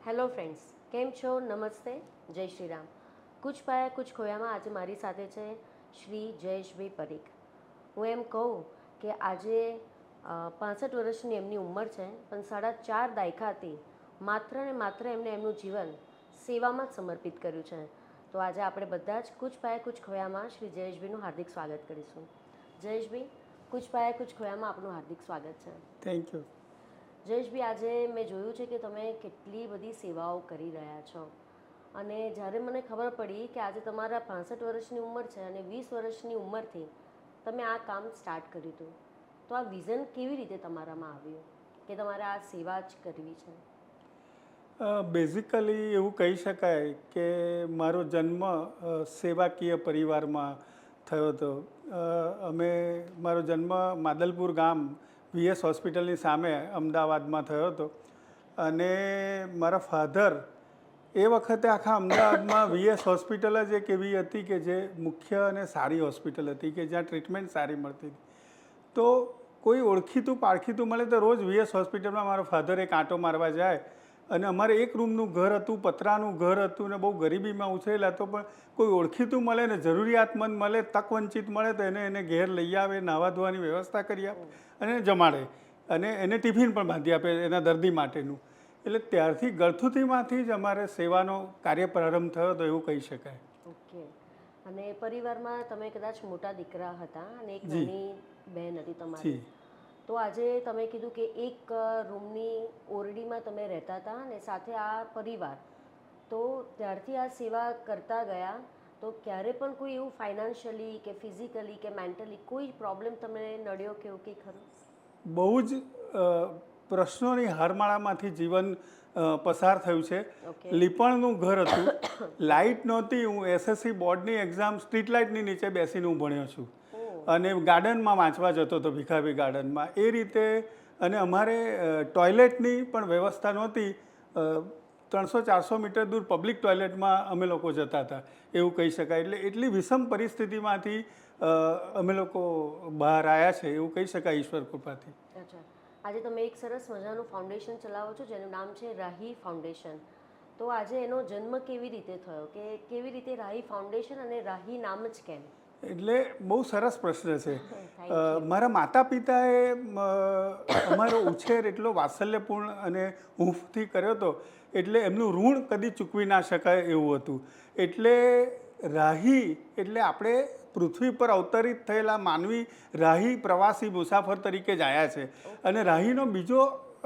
Hello friends, કેમ છો? નમસ્તે, જય શ્રી રામ. કુછ પાયા કુછ ખોયામાં આજે મારી સાથે છે શ્રી જયેશભાઈ પરીખ. હું એમ કહું કે આજે 65 વર્ષની એમની ઉંમર છે, પણ 4.5 દાયકાથી માત્ર ને માત્ર એમને એમનું જીવન સેવામાં જ સમર્પિત કર્યું છે. તો આજે આપણે બધા જ કુછ પાયા કુછ ખોયામાં શ્રી જયેશભાઈનું હાર્દિક સ્વાગત કરીશું. જયેશભાઈ, કુછ પાયા કુછ ખોયામાં આપનું હાર્દિક સ્વાગત છે. Thank you. જયેશભાઈ, આજે મેં જોયું છે કે તમે કેટલી બધી સેવાઓ કરી રહ્યા છો, અને જ્યારે મને ખબર પડી કે આજે તમારા 65 વર્ષની ઉંમર છે અને 20 વર્ષની ઉંમરથી તમે આ કામ સ્ટાર્ટ કર્યું હતું, તો આ વિઝન કેવી રીતે તમારામાં આવ્યું કે તમારે આ સેવા જ કરવી છે? બેઝિકલી એવું કહી શકાય કે મારો જન્મ સેવાકીય પરિવારમાં થયો હતો. મારો જન્મ માદલપુર ગામ વીએસ હોસ્પિટલની સામે અમદાવાદમાં થયો હતો, અને મારા ફાધર એ વખતે આખા અમદાવાદમાં વીએસ હોસ્પિટલ જ એક એવી હતી કે જે મુખ્ય અને સારી હોસ્પિટલ હતી કે જ્યાં ટ્રીટમેન્ટ સારી મળતી હતી. તો કોઈ ઓળખીતું પારખીતું મળે તો રોજ વીએસ હોસ્પિટલમાં મારો ફાધર એક આંટો મારવા જાય, અને અમારે એક રૂમનું ઘર હતું, પતરાનું ઘર હતું, ને બહુ ગરીબીમાં ઉછરેલા. તો પણ કોઈ ઓળખીતું મળે ને જરૂરિયાતમંદ મળે, તક વંચિત મળે તો એને ઘેર લઈ આવે, નાહવા ધોવાની વ્યવસ્થા કરી આપે અને એને જમાડે, અને એને ટિફિન પણ બાંધી આપે એના દર્દી માટેનું. એટલે ત્યારથી ગળથુથીમાંથી જ અમારે સેવાનો કાર્ય પ્રારંભ થયો તો એવું કહી શકાય. ઓકે. અને પરિવારમાં તમે કદાચ મોટા દીકરા હતા અને એક નાની બહેન હતી તમારી. તો આજે તમે કીધું કે એક રૂમની ઓરડીમાં તમે રહેતા હતા અને સાથે આ પરિવાર, તો ત્યારથી આ સેવા કરતા ગયા. તો ક્યારે પણ કોઈ એવું ફાઇનાન્શિયલી કે ફિઝિકલી કે મેન્ટલી કોઈ પ્રોબ્લેમ તમને નડ્યો કે એવું કંઈ ખરું? બહુ જ પ્રશ્નોની હારમાળામાંથી જીવન પસાર થયું છે. લીપણનું ઘર હતું, લાઇટ નહોતી. હું એસએસસી બોર્ડની એક્ઝામ સ્ટ્રીટ લાઇટની નીચે બેસીને હું ભણ્યો છું, અને ગાર્ડનમાં વાંચવા જતો હતો, ભીખાભી ગાર્ડનમાં એ રીતે. અને અમારે ટોયલેટની પણ વ્યવસ્થા નહોતી. 300-400 મીટર દૂર પબ્લિક ટોયલેટમાં અમે લોકો જતા હતા, એવું કહી શકાય. એટલે એટલી વિષમ પરિસ્થિતિમાંથી અમે લોકો બહાર આવ્યા છે, એવું કહી શકાય ઈશ્વર કૃપાથી. અચ્છા. આજે તમે એક સરસ મજાનું ફાઉન્ડેશન ચલાવો છો જેનું નામ છે રાહી ફાઉન્ડેશન. તો આજે એનો જન્મ કેવી રીતે થયો, કે કેવી રીતે રાહી ફાઉન્ડેશન અને રાહી નામ જ કેમ? એટલે બહુ સરસ પ્રશ્ન છે. મારા માતા પિતાએ અમારો ઉછેર એટલો વાત્સલ્યપૂર્ણ અને હૂંફથી કર્યો હતો, એટલે એમનું ઋણ કદી ચૂકવી ના શકાય એવું હતું. એટલે રાહી એટલે આપણે પૃથ્વી પર અવતરિત થયેલા માનવી રાહી પ્રવાસી મુસાફર તરીકે જ આવ્યા છે. અને રાહીનો બીજો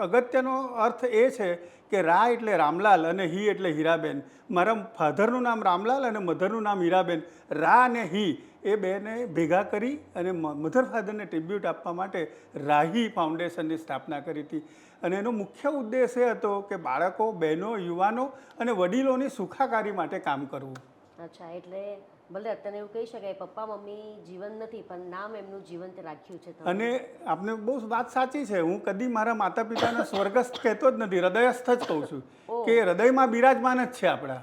અગત્યનો અર્થ એ છે કે રા એટલે રામલાલ અને હી એટલે હીરાબેન. મારા ફાધરનું નામ રામલાલ અને મધરનું નામ હીરાબેન. રા અને હી એ બેને ભેગા કરી અને મધર ફાધરને ટ્રિબ્યુટ આપવા માટે રાહી ફાઉન્ડેશનની સ્થાપના કરી હતી. અને એનો મુખ્ય ઉદ્દેશ એ હતો કે બાળકો, બહેનો, યુવાનો અને વડીલોની સુખાકારી માટે કામ કરવું. અચ્છા. એટલે ભલે અત્યારે એવું કહી શકાય પપ્પા મમ્મી જીવન નથી, પણ નામ એમનું જીવંત રાખ્યું છે. અને આપને બહુ વાત સાચી છે. હું કદી મારા માતા પિતાને સ્વર્ગસ્થ કહેતો જ નથી, હૃદયસ્થ જ કહું છું કે હૃદયમાં બિરાજમાન જ છે આપણા.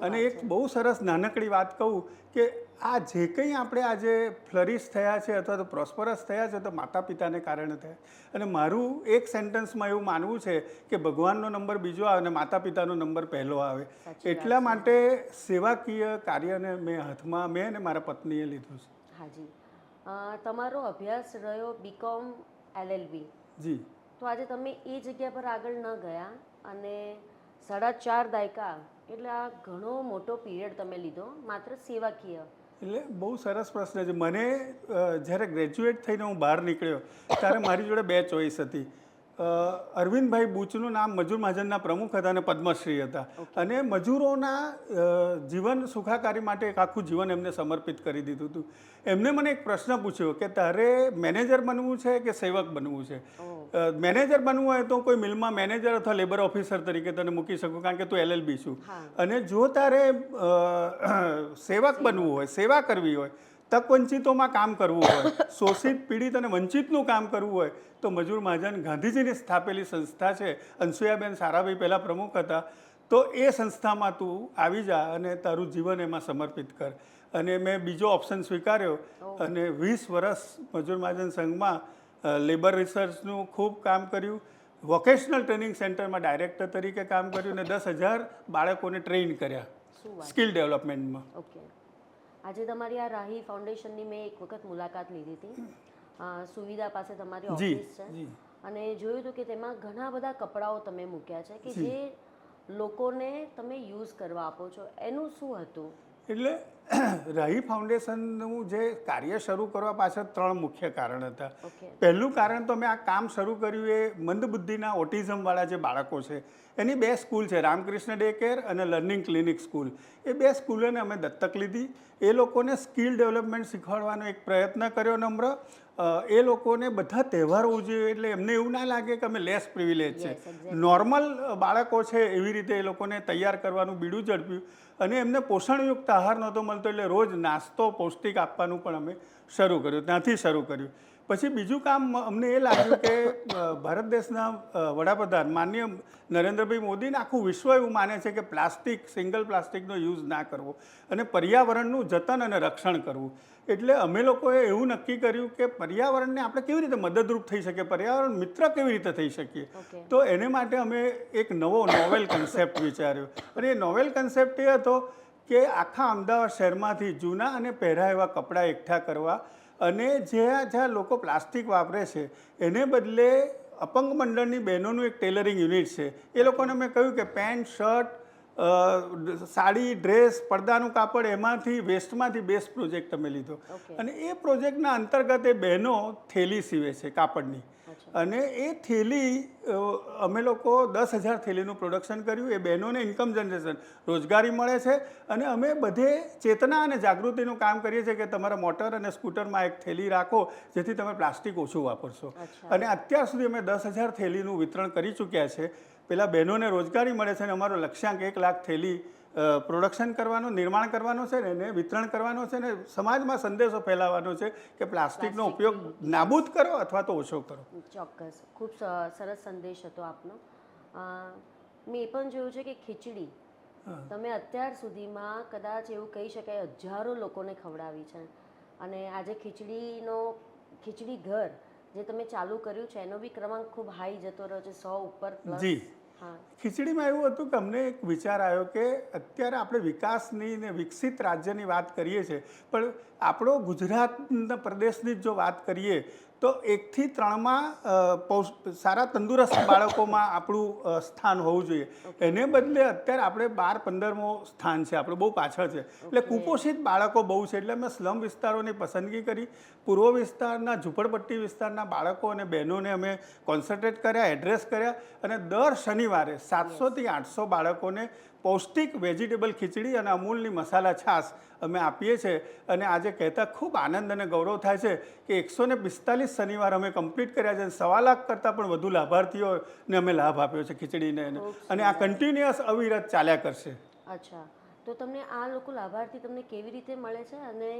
અને એક બહુ સરસ નાનકડી વાત કહું કે આ જે કંઈ આપણે આજે ફ્લરિશ થયા છે અથવા તો પ્રોસ્પરસ થયા છે તો માતા પિતાને કારણે થયા. અને મારું એક સેન્ટેન્સમાં એવું માનવું છે કે ભગવાનનો નંબર બીજો આવે અને માતા પિતાનો નંબર પહેલો આવે. એટલા માટે સેવાકીય કાર્યને મેં અને મારા પત્નીએ લીધું છે. હાજી. તમારો અભ્યાસ રહ્યો બીકોમ LLB. જી. તો આજે તમે એ જગ્યા પર આગળ ન ગયા, અને 4.5 દાયકા એટલે આ ઘણો મોટો પીરિયડ તમે લીધો માત્ર સેવાકીય. એટલે બહુ સરસ પ્રશ્ન છે. મને જ્યારે ગ્રેજ્યુએટ થઈને હું બહાર નીકળ્યો ત્યારે મારી જોડે 2 ચોઈસ હતી. અરવિંદભાઈ બુચનું નામ મજૂર મહાજનના પ્રમુખ હતા અને પદ્મશ્રી હતા, અને મજૂરોના જીવન સુખાકારી માટે એક આખું જીવન એમને સમર્પિત કરી દીધું હતું. એમને મને એક પ્રશ્ન પૂછ્યો કે તારે મેનેજર બનવું છે કે સેવક બનવું છે? મેનેજર બનવું હોય તો કોઈ મિલમાં મેનેજર અથવા લેબર ઓફિસર તરીકે તને મૂકી શકું, કારણ કે તું LLB છું. અને જો તારે સેવક બનવું હોય, સેવા કરવી હોય, તક વંચિતોમાં કામ કરવું હોય, શોષિત, પીડિત અને વંચિતનું કામ કરવું હોય, તો મજૂર મહાજન ગાંધીજીની સ્થાપેલી સંસ્થા છે. અનસુયાબેન સારાભાઈ પહેલાં પ્રમુખ હતા. તો એ સંસ્થામાં તું આવી જા અને તારું જીવન એમાં સમર્પિત કર. અને મેં બીજો ઓપ્શન સ્વીકાર્યો અને 20 વર્ષ મજૂર મહાજન સંઘમાં લેબર રિસર્ચનું ખૂબ કામ કર્યું. વોકેશનલ ટ્રેનિંગ સેન્ટરમાં ડાયરેક્ટર તરીકે કામ કર્યું અને 10,000 બાળકોને ટ્રેન કર્યા શું વાત. સ્કિલ ડેવલપમેન્ટમાં. ઓકે. આજે તમારી આ રાહી ફાઉન્ડેશનની મેં એક વખત મુલાકાત લીધી હતી. સુવિધા પાસે તમારી જી ઓફિસ છે જી અને જોયું હતું કે તેમાં ઘણા બધા કપડાઓ તમે મૂક્યા છે કે જે લોકોને તમે યુઝ કરવા આપો છો. એનું શું હતું? એટલે રાહી ફાઉન્ડેશનનું જે કાર્ય શરૂ કરવા પાછળ 3 મુખ્ય કારણ હતા. ઓકે. પહેલું કારણ તો મેં આ કામ શરૂ કર્યું એ મંદબુદ્ધિના ઓટિઝમવાળા જે બાળકો છે એની 2 સ્કૂલ છે, રામકૃષ્ણ ડે કેર અને લર્નિંગ ક્લિનિક સ્કૂલ. એ 2 સ્કૂલોને અમે દત્તક લીધી. એ લોકોને સ્કિલ ડેવલપમેન્ટ શીખવાડવાનો એક પ્રયત્ન કર્યો નમ્ર. એ લોકોને બધા તહેવારો ઉજવે એટલે એમને એવું ના લાગે કે અમે લેસ પ્રિવિલેજ છે. Yes, exactly. નોર્મલ બાળકો છે એવી રીતે એ લોકોને તૈયાર કરવાનું બીડું ઝડપ્યું અને એમને પોષણયુક્ત આહાર નહોતો મળતો એટલે રોજ નાસ્તો પૌષ્ટિક આપવાનું પણ અમે શરૂ કર્યું, ત્યાંથી શરૂ કર્યું. પછી બીજું કામ અમને એ લાગ્યું કે ભારત દેશના વડાપ્રધાન માનનીય નરેન્દ્રભાઈ મોદીને આખું વિશ્વ એવું માને છે કે પ્લાસ્ટિક, સિંગલ પ્લાસ્ટિકનો યુઝ ના કરવો અને પર્યાવરણનું જતન અને રક્ષણ કરવું. એટલે અમે લોકોએ એવું નક્કી કર્યું કે પર્યાવરણને આપણે કેવી રીતે મદદરૂપ થઈ શકીએ, પર્યાવરણ મિત્ર કેવી રીતે થઈ શકીએ. ઓકે. તો એને માટે અમે એક નોવેલ કન્સેપ્ટ વિચાર્યો અને એ નોવેલ કન્સેપ્ટ એ હતો કે આખા અમદાવાદ શહેરમાંથી જૂના અને પહેરાયેલા કપડાં એકઠા કરવા અને જ્યાં લોકો પ્લાસ્ટિક વાપરે છે એને બદલે અપંગ મંડળની બહેનોનું એક ટેલરિંગ યુનિટ છે. એ લોકોને મેં કહ્યું કે પેન્ટ, શર્ટ, સાડી, ડ્રેસ, પડદાનું કાપડ એમાંથી વેસ્ટમાંથી બેસ્ટ પ્રોજેક્ટ અમે લીધો અને એ પ્રોજેક્ટના અંતર્ગત એ બહેનો થેલી સીવે છે કાપડની અને એ થેલી અમે લોકો 10,000 થેલીનું પ્રોડક્શન કર્યું. એ બહેનોને ઇન્કમ જનરેશન, રોજગારી મળે છે અને અમે બધે ચેતના અને જાગૃતિનું કામ કરીએ છીએ કે તમારા મોટર અને સ્કૂટરમાં એક થેલી રાખો જેથી તમે પ્લાસ્ટિક ઓછું વાપરશો. અને અત્યાર સુધી અમે 10,000 થેલીનું વિતરણ કરી ચૂક્યા છે. પેલા બહેનોને રોજગારી મળે છે અને અમારો લક્ષ્યાંક 1 લાખ થેલી પ્રોડક્શન કરવાનો, નિર્માણ કરવાનો છે ને એને વિતરણ કરવાનો છે ને સમાજમાં સંદેશો ફેલાવવાનો છે કે પ્લાસ્ટિકનો ઉપયોગ નાબૂદ કરો અથવા તો ઓછો કરો. ચોક્કસ. ખૂબ સરસ સંદેશ હતો આપનો. મેં એ પણ જોયું છે કે ખીચડી તમે અત્યાર સુધીમાં કદાચ એવું કહી શકાય હજારો લોકોને ખવડાવી છે અને આજે ખીચડી ઘર જે તમે ચાલુ કર્યું છે એનો બી ક્રમાંક ખૂબ હાઈ જતો રહ્યો છે, 100 ઉપર પ્લસ. જી. ખીચડીમાં એવું હતું કે અમને એક વિચાર આવ્યો કે અત્યારે આપણે વિકાસની ને વિકસિત રાજ્યની વાત કરીએ છીએ પણ આપણો ગુજરાતના પ્રદેશની જો વાત કરીએ તો 1 થી 3માં સારા તંદુરસ્ત બાળકોમાં આપણું સ્થાન હોવું જોઈએ. એને બદલે અત્યારે આપણે 12-15મો સ્થાન છે, આપણે બહુ પાછળ છે. એટલે કુપોષિત બાળકો બહુ છે એટલે અમે સ્લમ વિસ્તારોની પસંદગી કરી. પૂર્વ વિસ્તારના, ઝૂંપડપટ્ટી વિસ્તારના બાળકો અને બહેનોને અમે કોન્સન્ટ્રેટ કર્યા, એડ્રેસ કર્યા અને દર શનિવારે 700 થી 800 બાળકોને પૌષ્ટિક વેજીટેબલ ખીચડી અને અમૂલની મસાલા છાશ અમે આપીએ છીએ. અને આજે કહેતા ખૂબ આનંદ અને ગૌરવ થાય છે કે 145 શનિવાર અમે કમ્પ્લીટ કર્યા છે. 1.25 લાખ કરતાં પણ વધુ લાભાર્થીઓને અમે લાભ આપ્યો છે ખીચડીને અને આ કન્ટિન્યુઅસ અવિરત ચાલ્યા કરશે. અચ્છા. તો તમને આ લોકો લાભાર્થી તમને કેવી રીતે મળે છે અને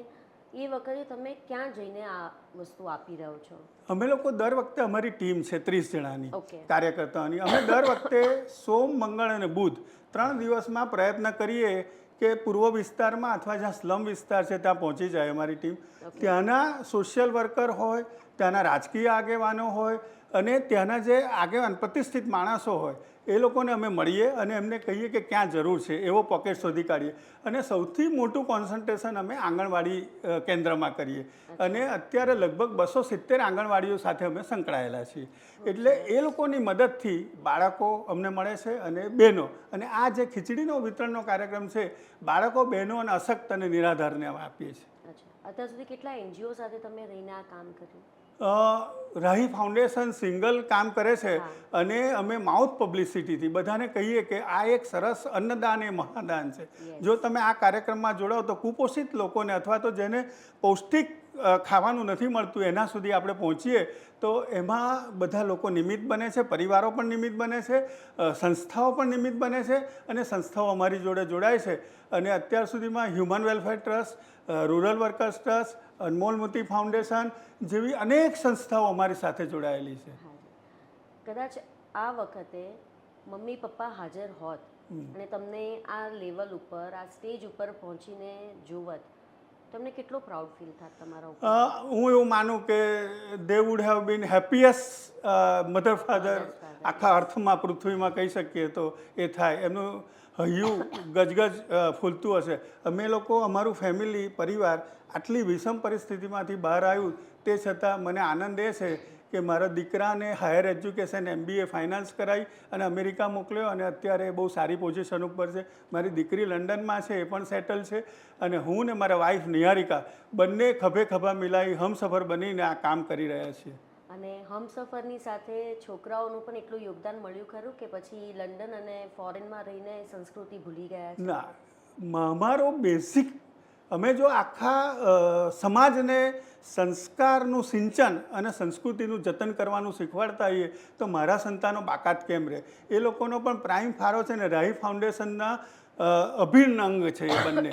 એ વખતે તમે ક્યાં જઈને આ વસ્તુ આપી રહ્યો છો? અમે લોકો દર વખતે અમારી ટીમ છે 30 જણાની ઓકે. કાર્યકર્તાઓની. અમે દર વખતે સોમ, મંગળ અને બુધ 3 દિવસમાં પ્રયત્ન કરીએ કે પૂર્વ વિસ્તારમાં અથવા જ્યાં સ્લમ વિસ્તાર છે ત્યાં પહોંચી જાય અમારી ટીમ. ત્યાંના સોશિયલ વર્કર હોય, ત્યાંના રાજકીય આગેવાનો હોય અને ત્યાંના જે આગેવાન પ્રતિષ્ઠિત માણસો હોય એ લોકોને અમે મળીએ અને એમને કહીએ કે ક્યાં જરૂર છે એવો પોકેટ શોધી કાઢીએ. અને સૌથી મોટું કોન્સન્ટ્રેશન અમે આંગણવાડી કેન્દ્રમાં કરીએ અને અત્યારે લગભગ 270 આંગણવાડીઓ સાથે અમે સંકળાયેલા છીએ. એટલે એ લોકોની મદદથી બાળકો અમને મળે છે અને બહેનો. અને આ જે ખીચડીનો વિતરણનો કાર્યક્રમ છે બાળકો, બહેનો અને અશક્ત અને નિરાધારને અમે આપીએ છીએ. અચ્છા. અત્યાર સુધી કેટલા NGO સાથે તમે રહીને આ કામ કર્યું? રાહી ફાઉન્ડેશન સિંગલ કામ કરે છે અને અમે માઉથ પબ્લિસિટીથી બધાને કહીએ કે આ એક સરસ અન્નદાન એ મહાદાન છે. જો તમે આ કાર્યક્રમમાં જોડાઓ તો કુપોષિત લોકોને અથવા તો જેને પૌષ્ટિક ખાવાનું નથી મળતું એના સુધી આપણે પહોંચીએ તો એમાં બધા લોકો નિમિત્ત બને છે, પરિવારો પણ નિમિત્ત બને છે, સંસ્થાઓ પણ નિમિત્ત બને છે અને સંસ્થાઓ અમારી જોડે જોડાય છે. અને અત્યાર સુધીમાં human welfare trust, rural workers trust, Anmol Moti foundation જેવી અનેક સંસ્થાઓ અમારી સાથે જોડાયેલી છે. કદાચ આ વખતે મમ્મી પપ્પા હાજર હોત અને તમને આ લેવલ ઉપર, આ સ્ટેજ ઉપર પહોંચીને જોવત તમને કેટલો પ્રાઉડ ફીલ થાત તમારા ઉપર? હું એવું માનું કે દે would have been happiest mother father આખા અર્થમાં પૃથ્વીમાં કહી શકીએ તો એ થાય. એમનું હૈયું ગજગજ ફૂલતું હશે. અમે લોકો અમારું ફેમિલી પરિવાર આટલી વિષમ પરિસ્થિતિમાંથી બહાર આવ્યું તે છતાં મને આનંદ એ છે કે મારા દીકરાને હાયર એજ્યુકેશન MBA ફાઇનાન્સ કરાવી અને અમેરિકા મોકલ્યો અને અત્યારે બહુ સારી પોઝિશન ઉપર છે. મારી દીકરી લંડનમાં છે, એ પણ સેટલ છે. અને હું ને મારા વાઈફ નિહારિકા બંને ખભે ખભા મિલાવી હમસફર બનીને આ કામ કરી રહ્યા છીએ. અને હમસફરની સાથે છોકરાઓનું પણ એટલું યોગદાન મળ્યું ખરું કે પછી લંડન અને ફોરેનમાં રહીને સંસ્કૃતિ ભૂલી ગયા છે? ના, અમારો બેઝિક અમે જો આખા સમાજને સંસ્કારનું સિંચન અને સંસ્કૃતિનું જતન કરવાનું શીખવાડતા હોઈએ તો મારા સંતાનો બાકાત કેમ રહે? એ લોકોનો પણ પ્રાઇમ ફાળો છે ને રાહી ફાઉન્ડેશનના અભિન્ન અંગ છે એ બંને.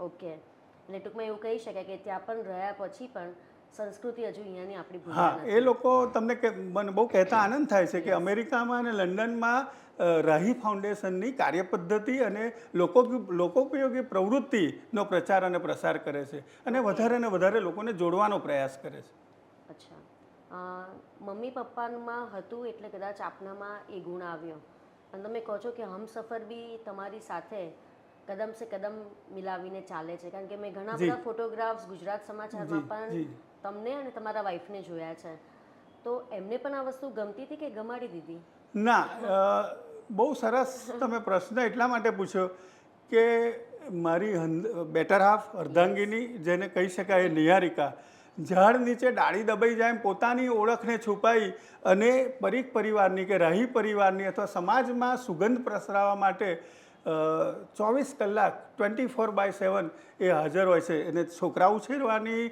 ઓકે, એટલે ટૂંકમાં એવું કહી શકાય કે ત્યાં પણ રહ્યા પછી પણ સંસ્કૃતિ હજુ અહીંયાની આપણી ભૂલી હા, એ લોકો તમને મને બહુ કહેતા આનંદ થાય છે કે અમેરિકામાં અને લંડનમાં રાહી ફાઉન્ડેશનની કાર્યપદ્ધતિ અને લોકોપયોગી પ્રવૃત્તિનો પ્રચાર અને પ્રસાર કરે છે અને વધારે ને વધારે લોકોને જોડવાનો પ્રયાસ કરે છે. અચ્છા, મમ્મી પપ્પામાં હતું એટલે કદાચ આપનામાં એ ગુણ આવ્યો અને તમે કહો છો કે હમસફર બી તમારી સાથે કદમ સે કદમ મિલાવીને ચાલે છે, કારણ કે મેં ઘણા બધા ફોટોગ્રાફ્સ ગુજરાત સમાચારમાં પણ તમને અને તમારા વાઈફને જોયા છે. તો એમને પણ આ વસ્તુ ગમતી હતી કે ગમાડી દીધી? ના, બહુ સરસ તમે પ્રશ્ન એટલા માટે પૂછ્યો કે મારી બેટર હાફ અર્ધાંગીની જેને કહી શકાય નિહારિકા ઝાડ નીચે ડાળી દબાઈ જાય પોતાની ઓળખને છુપાઈ અને પરીખ પરિવારની કે રાહી પરિવારની અથવા સમાજમાં સુગંધ પ્રસરાવવા માટે 24 કલાક 24/7 એ હાજર હોય છે. એને છોકરા ઉછેરવાની,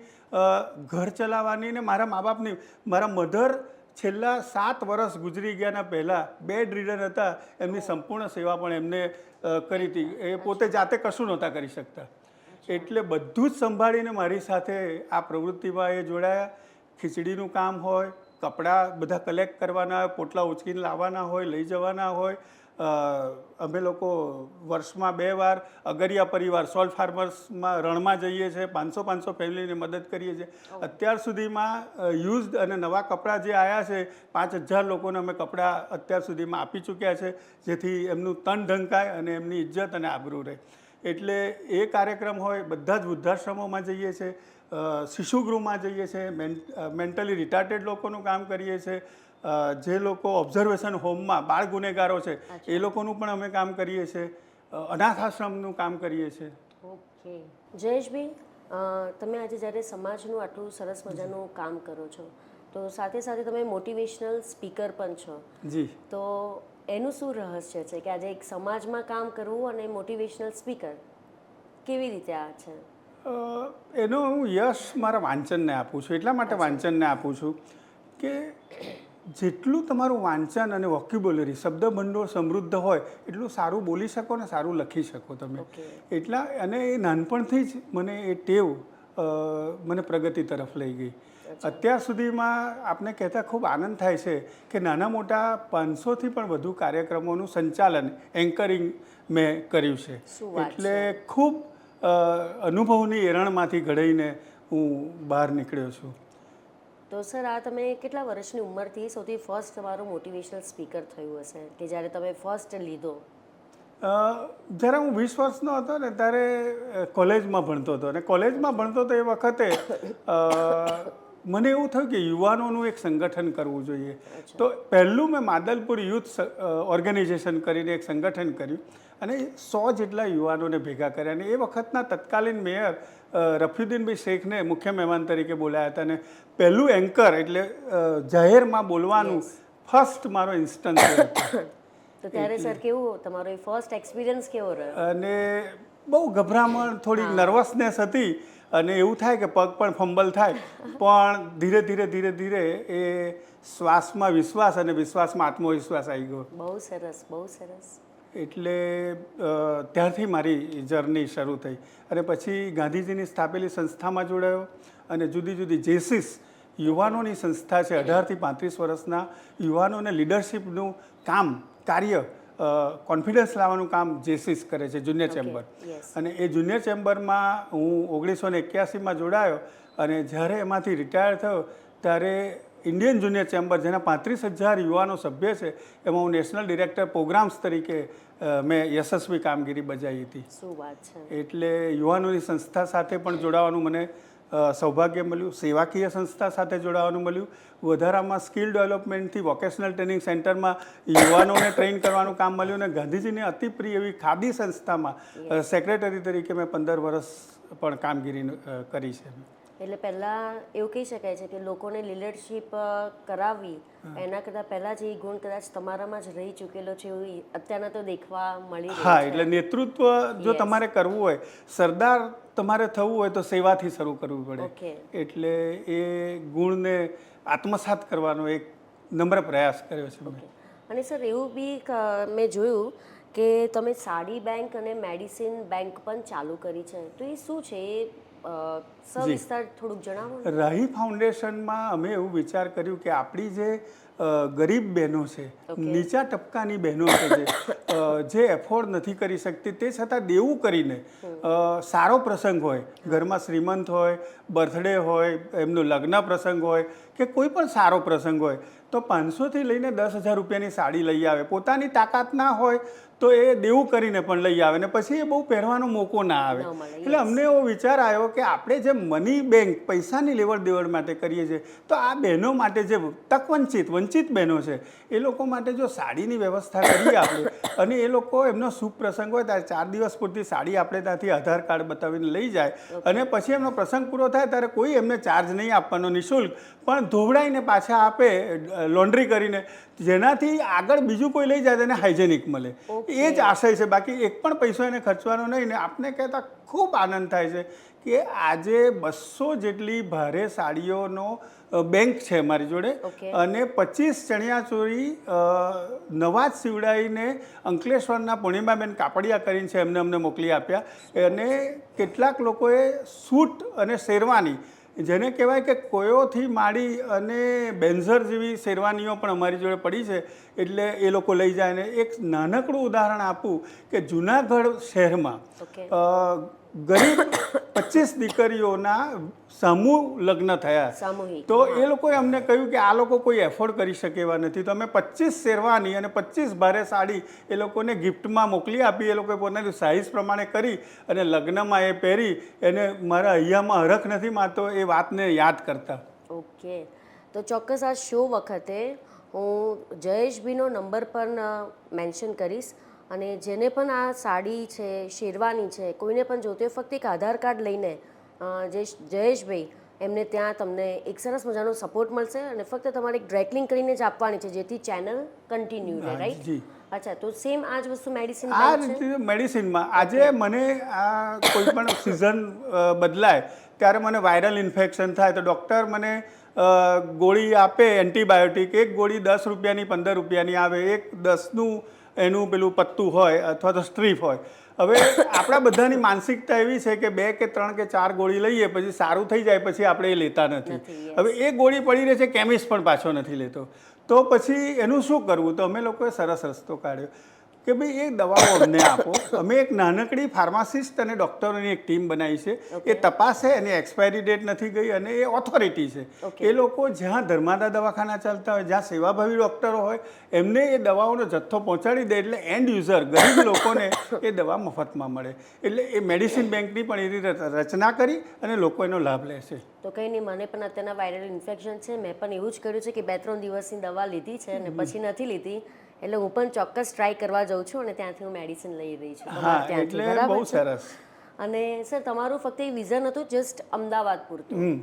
ઘર ચલાવવાની ને મારા મા બાપની, મારા મધર છેલ્લા 7 વર્ષ ગુજરી ગયાના પહેલાં બેડ રીડર હતા, એમની સંપૂર્ણ સેવા પણ એમને કરી હતી. એ પોતે જાતે કશું નહોતા કરી શકતા. એટલે બધું જ સંભાળીને મારી સાથે આ પ્રવૃત્તિમાં એ જોડાયા. ખીચડીનું કામ હોય, કપડાં બધા કલેક્ટ કરવાના હોય, પોટલા ઉચકીને લાવવાના હોય, લઈ જવાના હોય. અમે લોકો વર્ષમાં 2 વાર અગરિયા પરિવાર સોલ્ટ ફાર્મર્સમાં રણમાં જઈએ છીએ, 500 ફેમિલીને મદદ કરીએ છીએ. અત્યાર સુધીમાં યુઝડ અને નવા કપડાં જે આવ્યા છે 5000 લોકોને અમે કપડાં અત્યાર સુધીમાં આપી ચૂક્યા છે, જેથી એમનું તન ઢંકાય અને એમની ઇજ્જત અને આબરૂ રહે. એટલે એ કાર્યક્રમ હોય, બધા જ વૃદ્ધાશ્રમોમાં જઈએ છીએ, શિશુગૃહમાં જઈએ છીએ, મેન્ટલી રિટાર્ટેડ લોકોનું કામ કરીએ છીએ, જે લોકો ઓબ્ઝર્વેશન હોમમાં બાળ ગુનેગારો છે એ લોકોનું પણ અમે કામ કરીએ છીએ, અનાથ આશ્રમનું કામ કરીએ છીએ. ઓકે, જયેશભાઈ, તમે આજે જ્યારે સમાજનું આટલું સરસ મજાનું કામ કરો છો તો સાથે સાથે તમે મોટિવેશનલ સ્પીકર પણ છો. જી. તો એનું શું રહસ્ય છે કે આજે એક સમાજમાં કામ કરવું અને મોટિવેશનલ સ્પીકર કેવી રીતે આ છે? એનો હું યશ મારા વાંચનને આપું છું. એટલા માટે વાંચનને આપું છું કે જેટલું તમારું વાંચન અને વોક્યુબ્યુલરી શબ્દ ભંડોળ સમૃદ્ધ હોય એટલું સારું બોલી શકો ને સારું લખી શકો તમે. એટલા અને એ નાનપણથી જ મને એ ટેવ મને પ્રગતિ તરફ લઈ ગઈ. અત્યાર સુધીમાં આપને કહેતા ખૂબ આનંદ થાય છે કે નાના મોટા 500થી પણ વધુ કાર્યક્રમોનું સંચાલન, એન્કરિંગ મેં કર્યું છે. એટલે ખૂબ અનુભવની એરણમાંથી ઘડાઈને હું બહાર નીકળ્યો છું. તો સર, આ તમે કેટલા વર્ષની ઉંમરથી સૌથી ફર્સ્ટ તમારું મોટિવેશનલ સ્પીકર થયું હશે કે જ્યારે તમે ફર્સ્ટ લીધો? જ્યારે હું 20 વર્ષનો હતો ને ત્યારે કોલેજમાં ભણતો હતો. અને કોલેજમાં ભણતો તો એ વખતે મને એવું થયું કે યુવાનોનું એક સંગઠન કરવું જોઈએ. તો પહેલું મેં માદલપુર યુથ ઓર્ગેનાઇઝેશન કરીને એક સંગઠન કર્યું અને 100 જેટલા યુવાનોને ભેગા કર્યા. અને એ વખતના તત્કાલીન મેયર રફીઉદ્દીનભાઈ શેખને મુખ્ય મહેમાન તરીકે બોલાયા હતા. અને પહેલું એન્કર એટલે જાહેરમાં બોલવાનું ફર્સ્ટ મારો ઇન્સ્ટન્સ હતો. તો ત્યારે સર કેવું તમારો એ ફર્સ્ટ એક્સપિરિયન્સ કેવો રહ્યો? અને બહુ ગભરામણ, થોડી નર્વસનેસ હતી અને એવું થાય કે પગ પણ ફંબલ થાય, પણ ધીરે ધીરે ધીરે ધીરે એ શ્વાસમાં વિશ્વાસ અને વિશ્વાસમાં આત્મવિશ્વાસ આવી ગયો. બહુ સરસ, બહુ સરસ. એટલે ત્યારથી મારી જર્ની શરૂ થઈ અને પછી ગાંધીજીની સ્થાપેલી સંસ્થામાં જોડાયો અને જુદી જુદી જેસીસ યુવાનોની સંસ્થા છે, 18 થી 35 વર્ષના યુવાનોને લીડરશિપનું કાર્ય કોન્ફિડન્સ લાવવાનું કામ જેસીસ કરે છે, જુનિયર ચેમ્બર. યસ. અને એ જુનિયર ચેમ્બરમાં હું 1981માં જોડાયો અને જ્યારે એમાંથી રિટાયર થયો ત્યારે ઇન્ડિયન જુનિયર ચેમ્બર, જેના 35,000 યુવાનો સભ્ય છે, એમાં હું નેશનલ ડિરેક્ટર પ્રોગ્રામ્સ તરીકે મેં યશસ્વી કામગીરી બજાવી હતી. શું વાત છે. એટલે યુવાનોની સંસ્થા સાથે પણ જોડાવાનું મને સૌભાગ્ય મળ્યું, સેવાકીય સંસ્થા સાથે જોડાવાનું મળ્યું, વધારામાં સ્કિલ ડેવલપમેન્ટથી વોકેશનલ ટ્રેનિંગ સેન્ટરમાં યુવાનોને ટ્રેન કરવાનું કામ મળ્યું અને ગાંધીજીને અતિ પ્રિય એવી ખાદી સંસ્થામાં સેક્રેટરી તરીકે મેં 15 વર્ષ પણ કામગીરી કરી છે. એટલે પહેલાં એવું કહી શકાય છે કે લોકોને લીડરશિપ કરાવવી એના કરતાં પહેલાં જ એ ગુણ કદાચ તમારામાં જ રહી ચૂકેલો છે એવું અત્યારના તો દેખવા મળી રહ્યું છે. હા, એટલે નેતૃત્વ જો તમારે કરવું હોય, સરદાર તમારે થવું હોય તો સેવાથી શરૂ કરવું પડે. ઓકે. એટલે એ ગુણને આત્મસાત કરવાનો એક નમ્ર પ્રયાસ કર્યો છે મેં. અને સર એવું બી મેં જોયું કે તમે સાડી બેંક અને મેડિસિન બેંક પણ ચાલુ કરી છે, તો એ શું છે, એ સવિસ્તાર થોડુંક જણાવો ને. રાહી ફાઉન્ડેશનમાં અમે એવું વિચાર કર્યું કે આપણી જે ગરીબ બહેનો છે, નીચા તબક્કાની બહેનો છે, જે એફોર્ડ નથી કરી શકતી, તે છતાં દેવું કરીને સારો પ્રસંગ હોય, ઘરમાં શ્રીમંત હોય, બર્થડે હોય, એમનો લગ્ન પ્રસંગ હોય કે કોઈ પણ સારો પ્રસંગ હોય તો 500થી લઈને 10,000 રૂપિયાની સાડી લઈ આવે. પોતાની તાકાત ના હોય તો એ દેવું કરીને પણ લઈ આવે ને પછી એ બહુ પહેરવાનો મોકો ના આવે. એટલે અમને એવો વિચાર આવ્યો કે આપણે જે મની બેંક પૈસાની લેવડ દેવડ માટે કરીએ છીએ, તો આ બહેનો માટે જે વંચિત બહેનો છે એ લોકો માટે જો સાડીની વ્યવસ્થા કરીએ આપણે અને એ લોકો એમનો શુભ પ્રસંગ હોય ત્યારે 4 દિવસ પૂરતી સાડી આપણે ત્યાંથી આધાર કાર્ડ બતાવીને લઈ જાય અને પછી એમનો પ્રસંગ પૂરો થાય ત્યારે કોઈ એમને ચાર્જ નહીં આપવાનો, નિઃશુલ્ક, પણ ધોવડાઈને પાછા આપે લોન્ડ્રી કરીને, જેનાથી આગળ બીજું કોઈ લઈ જાય તેને હાઇજેનિક મળે. એ જ આશય છે, બાકી એક પણ પૈસો એને ખર્ચવાનો નહીં. ને આપને કહેતા ખૂબ આનંદ થાય છે કે આજે 200 જેટલી ભારે સાડીઓનો બેંક છે અમારી જોડે અને 25 ચણિયાચોળી નવા જ સીવડાવીને અંકલેશ્વરના પૂર્ણિમાબેન કાપડિયા કરીને છે, એમને અમને મોકલી આપ્યા. અને કેટલાક લોકોએ સૂટ અને શેરવાની, જેને કહેવાય કે કોયોથી માંડી અને બેન્ઝર જેવી શેરવાનીઓ પણ અમારી જોડે પડી છે, એટલે એ લોકો લઈ જાય. ને એક નાનકડું ઉદાહરણ આપું કે જુનાગઢ શહેરમાં ગરીબ 25 દીકરીઓના સમૂહ લગ્ન થયા, તો એ લોકોએ અમને કહ્યું કે આ લોકો કોઈ એફોર્ડ કરી શકે એવા નથી, તો અમે 25 શેરવાની અને 25 ભારે સાડી એ લોકોને ગિફ્ટમાં મોકલી આપી. એ લોકોએ પોતાની સાઇઝ પ્રમાણે કરી અને લગ્નમાં એ પહેરી, એને મારા અહીંયામાં હરખ નથી મારતો એ વાતને યાદ કરતા. ઓકે, તો ચોક્કસ આ શો વખતે હું જયેશભાઈનો નંબર પણ મેન્શન કરીશ અને જેને પણ આ સાડી છે, શેરવાની છે, કોઈને પણ જોતી હોય ફક્ત એક આધાર કાર્ડ લઈને જયેશભાઈ એમને ત્યાં તમને એક સરસ મજાનો સપોર્ટ મળશે અને ફક્ત તમારે એક ડ્રેકલિંગ કરીને જ આપવાની છે જેથી ચેનલ કન્ટિન્યુ રહે. રાઈટ? અચ્છા, તો સેમ આ જ વસ્તુ મેડિસિન આ રીતે મેડિસિનમાં આજે મને આ કોઈ પણ સિઝન બદલાય ત્યારે મને વાયરલ ઇન્ફેક્શન થાય તો ડૉક્ટર મને ગોળી આપે એન્ટીબાયોટિક. એક ગોળી 10 રૂપિયાની 15 રૂપિયાની આવે, એક 10નું એનું પેલું પત્તું હોય અથવા તો સ્ટ્રીપ હોય. હવે આપણા બધાની માનસિકતા એવી છે કે 2 કે 3 કે 4 ગોળી લઈએ પછી સારું થઈ જાય પછી આપણે એ લેતા નથી. હવે એ ગોળી પડી રહે છે, કેમિસ્ટ પણ પાછો નથી લેતો, તો પછી એનું શું કરવું? તો અમે લોકોએ સરસ રસ્તો કાઢ્યો કે ભાઈ એ દવાઓ અમને આપો. અમે એક નાનકડી ફાર્માસિસ્ટ અને ડૉક્ટરોની એક ટીમ બનાવી છે. એ તપાસે, એની એક્સપાયરી ડેટ નથી ગઈ અને એ ઓથોરિટી છે. એ લોકો જ્યાં ધર્માદા દવાખાના ચાલતા હોય, જ્યાં સેવાભાવી ડૉક્ટરો હોય, એમને એ દવાઓનો જથ્થો પહોંચાડી દે એટલે એન્ડ યુઝર ગરીબ લોકોને એ દવા મફતમાં મળે. એટલે એ મેડિસિન બેંકની પણ એવી રચના કરી અને લોકો એનો લાભ લે છે. તો કંઈ નહીં, મને પણ અત્યારના વાયરલ ઇન્ફેક્શન છે, મેં પણ એવું જ કર્યું છે કે 2-3 દિવસની દવા લીધી છે અને પછી નથી લીધી, એટલે હું પણ ચોક્કસ ટ્રાય કરવા જાઉં છું અને ત્યાંથી હું મેડિસિન લઈ રહી છું. એટલે બહુ સરસ. અને સર તમારું ફક્ત એ વિઝન હતું જસ્ટ અમદાવાદ પૂરતું,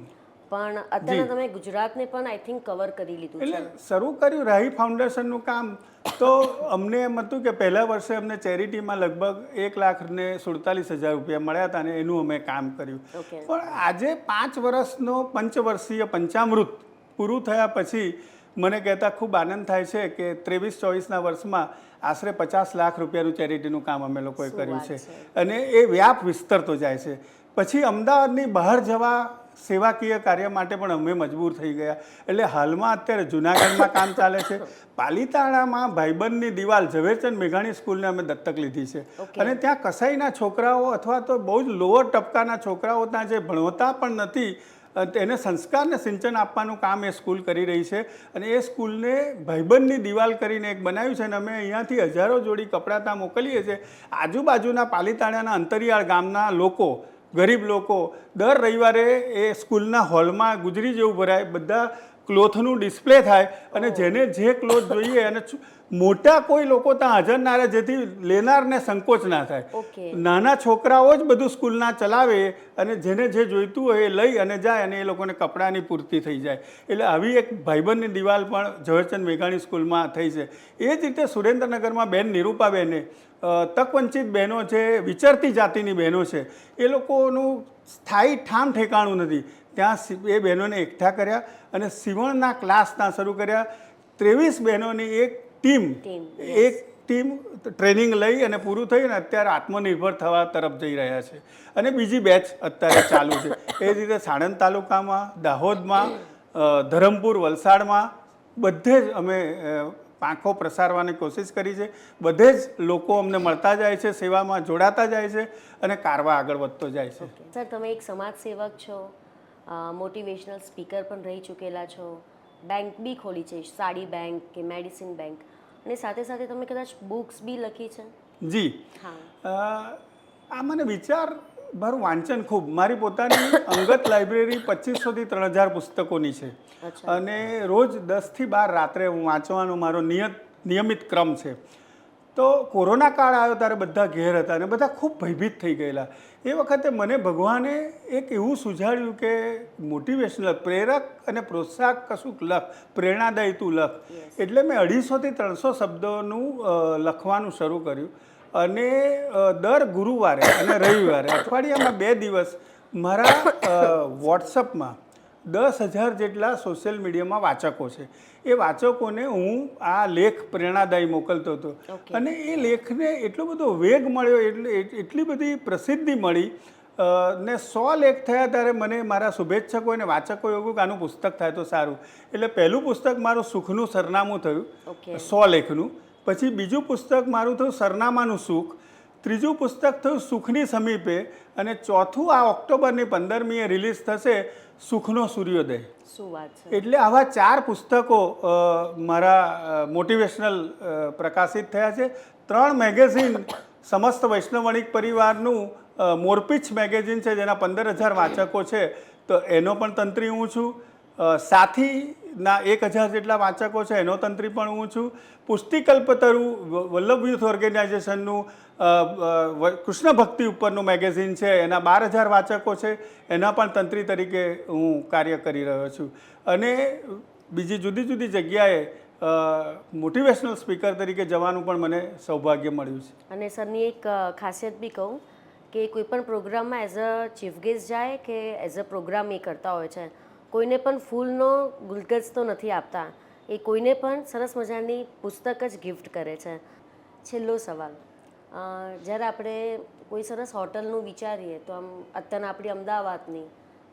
પણ અત્યારે તમે ગુજરાતને પણ આઈ થિંક કવર કરી લીધું છે. એટલે શરૂ કર્યું રાહી ફાઉન્ડેશનનું કામ, તો અમને એમ હતું કે પહેલા વર્ષે અમને ચેરિટીમાં લગભગ 1,47,000 રૂપિયા મળ્યા હતા અને એનું અમે કામ કર્યું. પણ આજે 5 વર્ષનો પંચવર્ષીય પંચામૃત પૂરું થયા પછી મને કહેતા ખૂબ આનંદ થાય છે કે 23-24ના વર્ષમાં આશરે 50 લાખ રૂપિયાનું ચેરિટીનું કામ અમે લોકોએ કર્યું છે અને એ વ્યાપ વિસ્તરતો જાય છે. પછી અમદાવાદની બહાર જવા સેવાકીય કાર્ય માટે પણ અમે મજબૂર થઈ ગયા. એટલે હાલમાં અત્યારે જુનાગઢમાં કામ ચાલે છે. પાલીતાણામાં ભાઈબંધની દિવાલ ઝવેરચંદ મેઘાણી સ્કૂલને અમે દત્તક લીધી છે. અને ત્યાં કસાઈના છોકરાઓ અથવા તો બહુ જ લોઅર તબક્કાના છોકરાઓ ત્યાં જે ભણતા પણ નથી, એને સંસ્કારને સિંચન આપવાનું કામ એ સ્કૂલ કરી રહી છે. અને એ સ્કૂલને ભાઈબંધની દિવાલ કરીને એક બનાવ્યું છે. અને અમે અહીંયાથી હજારો જોડી કપડાં ત્યાં મોકલીએ છીએ. આજુબાજુના પાલીતાણાના અંતરિયાળ ગામના લોકો, ગરીબ લોકો દર રવિવારે એ સ્કૂલના હોલમાં ગુજરી જેવું ભરાય, બધા ક્લોથનું ડિસ્પ્લે થાય અને જેને જે ક્લોથ જોઈએ અને મોટા કોઈ લોકો ત્યાં હાજર ના રહે, જેથી લેનારને સંકોચ ના થાય. નાના છોકરાઓ જ બધું સ્કૂલના ચલાવે અને જેને જે જોઈતું હોય એ લઈ અને જાય અને એ લોકોને કપડાની પૂર્તિ થઈ જાય. એટલે આવી એક ભાઈબંધની દિવાલ પણ ઝવેરચંદ મેઘાણી સ્કૂલમાં થઈ છે. એ જ રીતે સુરેન્દ્રનગરમાં બેન નિરૂપાબેને તકવંચિત બહેનો છે, વિચરતી જાતિની બહેનો છે, એ લોકોનું સ્થાયી ઠામ ઠેકાણું નથી. ત્યાં એ બહેનોને એકઠા કર્યા અને સીવણના ક્લાસ ત્યાં શરૂ કર્યા. 23 બહેનોની એક ટીમ ટ્રેનિંગ લઈ અને પૂરું થઈ અને અત્યારે આત્મનિર્ભર થવા તરફ જઈ રહ્યા છે. અને બીજી બેચ અત્યારે ચાલુ છે. એ જ રીતે સાણંદ તાલુકામાં, દાહોદમાં, ધરમપુર, વલસાડમાં બધે જ અમે પાંખો પ્રસારવાની કોશિશ કરી છે. બધે જ લોકો અમને મળતા જાય છે, સેવામાં જોડાતા જાય છે અને કારવા આગળ વધતો જાય છે. સર, તમે એક સમાજ સેવક છો, મોટિવેશનલ સ્પીકર પણ રહી ચૂકેલા છો, બેંક બી ખોલી છે, સાડી બેંક કે મેડિસિન બેંક, અને સાથે સાથે તમે કદાચ બુક્સ બી લખી છે. જી આ મને વિચાર, મારું વાંચન ખૂબ, મારી પોતાની અંગત લાઇબ્રેરી 2500 થી 3000 પુસ્તકોની છે. અને રોજ 10 થી 12 રાત્રે હું વાંચવાનો મારો નિયમિત ક્રમ છે. તો કોરોના કાળ આવ્યો ત્યારે બધા ઘેર હતા અને બધા ખૂબ ભયભીત થઈ ગયેલા. એ વખતે મને ભગવાને એક એવું સુઝાડ્યું કે મોટિવેશનલ, પ્રેરક અને પ્રોત્સાહક કશુંક લખ, પ્રેરણાદાયી તું લખ. એટલે મેં 250 થી 300 શબ્દોનું લખવાનું શરૂ કર્યું. અને દર ગુરુવારે અને રવિવારે અઠવાડિયામાં 2 દિવસ મારા વોટ્સઅપમાં 10,000 જેટલા સોશિયલ મીડિયામાં વાચકો છે. એ વાચકોને હું આ લેખ પ્રેરણાદાયી મોકલતો હતો. અને એ લેખને એટલો બધો વેગ મળ્યો, એટલી બધી પ્રસિદ્ધિ મળી ને 100 લેખ થયા ત્યારે મને મારા શુભેચ્છકો અને વાચકો એવું કે આનું પુસ્તક થાય તો સારું. એટલે પહેલું પુસ્તક મારું સુખનું સરનામું થયું 100 લેખનું. પછી બીજું પુસ્તક મારું થયું સરનામાનું સુખ. ત્રીજું પુસ્તક થયું સુખની સમીપે. અને ચોથું આ ઓક્ટોબરની 15મીએ રિલીઝ થશે, સુખનો સૂર્યોદય. શું વાત છે! એટલે આવા 4 પુસ્તકો મારા મોટિવેશનલ પ્રકાશિત થયા છે. 3 મેગેઝિન, સમસ્ત વૈષ્ણવ વણિક પરિવારનું મોરપીછ મેગેઝિન છે જેના 15,000 વાચકો છે, તો એનો પણ તંત્રી હું છું. સાથીના 1,000 જેટલા વાચકો છે, એનો તંત્રી પણ હું છું. પુષ્ટિકલ્પતરુ વલ્લભ યુથ ઓર્ગેનાઇઝેશનનું કૃષ્ણ ભક્તિ ઉપરનું મેગેઝિન છે, એના 12,000 વાચકો છે, એના પણ તંત્રી તરીકે હું કાર્ય કરી રહ્યો છું. અને બીજી જુદી જુદી જગ્યાએ મોટિવેશનલ સ્પીકર તરીકે જવાનું પણ મને સૌભાગ્ય મળ્યું છે. અને સરની એક ખાસિયત બી કહું કે કોઈ પણ પ્રોગ્રામમાં એઝ અ ચીફ ગેસ્ટ જાય કે એઝ અ પ્રોગ્રામ એ કરતા હોય છે, કોઈને પણ ફૂલનો ગુલગજ તો નથી આપતા, એ કોઈને પણ સરસ મજાની પુસ્તક જ ગિફ્ટ કરે છે. છેલ્લો સવાલ, જ્યારે આપણે કોઈ સરસ હોટલનું વિચારીએ તો આમ અત્યારના આપણી અમદાવાદની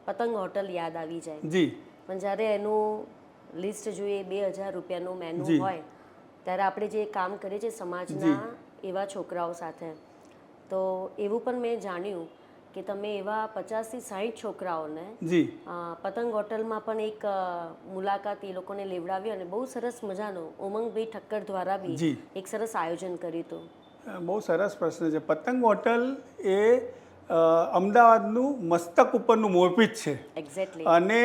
પતંગ હોટલ યાદ આવી જાય. જી. પણ જ્યારે એનું લિસ્ટ જોઈએ 2,000 રૂપિયાનું મેનુ હોય, ત્યારે આપણે જે કામ કરીએ છીએ સમાજના એવા છોકરાઓ સાથે, તો એવું પણ મેં જાણ્યું કે તમે એવા 50 થી 60 છોકરાઓને પતંગ હોટલમાં પણ એક મુલાકાત એ લોકોને લેવડાવી અને બહુ સરસ મજાનું ઉમંગભાઈ ઠક્કર દ્વારા બી એક સરસ આયોજન કર્યું હતું. બહુ સરસ પ્રશ્ન છે. પતંગ હોટલ એ અમદાવાદનું મસ્તક ઉપરનું મોરપીછ છે. એક્ઝેક્ટલી. અને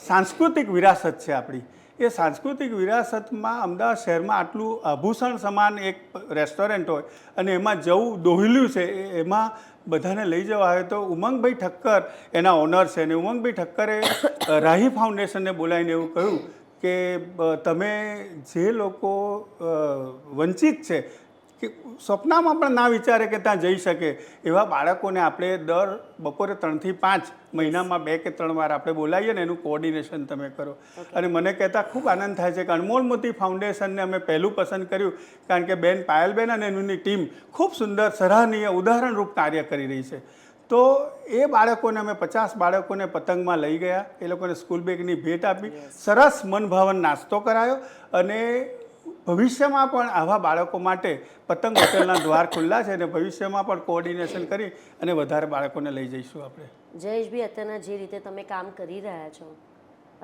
સાંસ્કૃતિક વિરાસત છે આપણી. એ સાંસ્કૃતિક વિરાસતમાં અમદાવાદ શહેરમાં આટલું આભૂષણ સમાન એક રેસ્ટોરન્ટ હોય અને એમાં જવું દોહલ્યું છે, એમાં બધાને લઈ જવા આવે તો ઉમંગભાઈ ઠક્કર એના ઓનર છે. અને ઉમંગભાઈ ઠક્કરે રાહી ફાઉન્ડેશનને બોલાવીને એવું કહ્યું કે તમે જે લોકો વંચિત છે, કે સ્વપ્નમાં પણ ના વિચારે કે ત્યાં જઈ શકે એવા બાળકોને આપણે દર બપોરે 3 થી 5 મહિનામાં 2 કે 3 વાર આપણે બોલાવીએ ને એનું કોઓર્ડિનેશન તમે કરો. અને મને કહેતા ખૂબ આનંદ થાય છે કે અનમોલ મોતી ફાઉન્ડેશનને અમે પહેલું પસંદ કર્યું કારણ કે બેન પાયલબેન અને એમની ટીમ ખૂબ સુંદર, સરાહનીય, ઉદાહરણરૂપ કાર્ય કરી રહી છે. તો એ બાળકોને અમે 50 બાળકોને પતંગમાં લઈ ગયા, એ લોકોને સ્કૂલ બેગની ભેટ આપી, સરસ મનભાવન નાસ્તો કરાયો અને ભવિષ્યમાં પણ આવા બાળકો માટે પતંગ હોટલના દ્વાર ખુલ્લા છે અને ભવિષ્યમાં પણ કોઓર્ડિનેશન કરી અને વધારે બાળકોને લઈ જઈશું આપણે. જયેશભાઈ, અત્યારના જે રીતે તમે કામ કરી રહ્યા છો,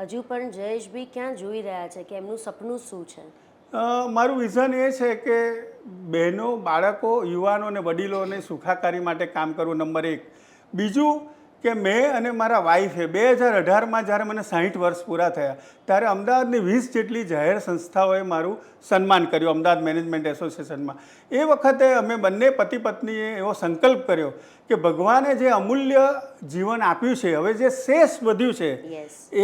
હજુ પણ જયેશભાઈ ક્યાં જોઈ રહ્યા છે કે એમનું સપનું શું છે? મારું વિઝન એ છે કે બહેનો, બાળકો, યુવાનો અને વડીલોને સુખાકારી માટે કામ કરવું, નંબર 1. બીજું કે મેં અને મારા વાઈફે 2018માં જ્યારે મને 60 વર્ષ પૂરા થયા ત્યારે અમદાવાદની 20 જેટલી જાહેર સંસ્થાઓએ મારું સન્માન કર્યું અમદાવાદ મેનેજમેન્ટ એસોસિએશનમાં. એ વખતે અમે બંને પતિ પત્નીએ એવો સંકલ્પ કર્યો કે ભગવાને જે અમૂલ્ય જીવન આપ્યું છે, હવે જે શેષ વધ્યું છે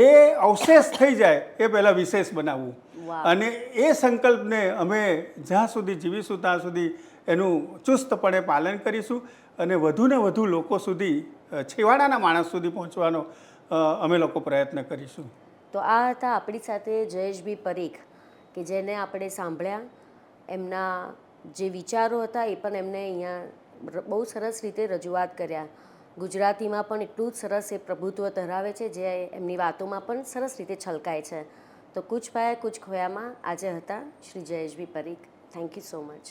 એ અવશેષ થઈ જાય એ પહેલાં વિશેષ બનાવવું. અને એ સંકલ્પને અમે જ્યાં સુધી જીવીશું ત્યાં સુધી એનું ચુસ્તપણે પાલન કરીશું અને વધુને વધુ લોકો સુધી, છેવાડાના માણસ સુધી પહોંચવાનો અમે લોકો પ્રયત્ન કરીશું. તો આ હતા આપણી સાથે જયેશભાઈ પરીખ, કે જેને આપણે સાંભળ્યા. એમના જે વિચારો હતા એ પણ એમને અહીંયા બહુ સરસ રીતે રજૂઆત કર્યા. ગુજરાતીમાં પણ એટલું જ સરસ એ પ્રભુત્વ ધરાવે છે જે એમની વાતોમાં પણ સરસ રીતે છલકાય છે. તો કુછ પાયા કુછ ખોયામાં આજે હતા Shri Jayeshbhai Parikh. Thank you so much.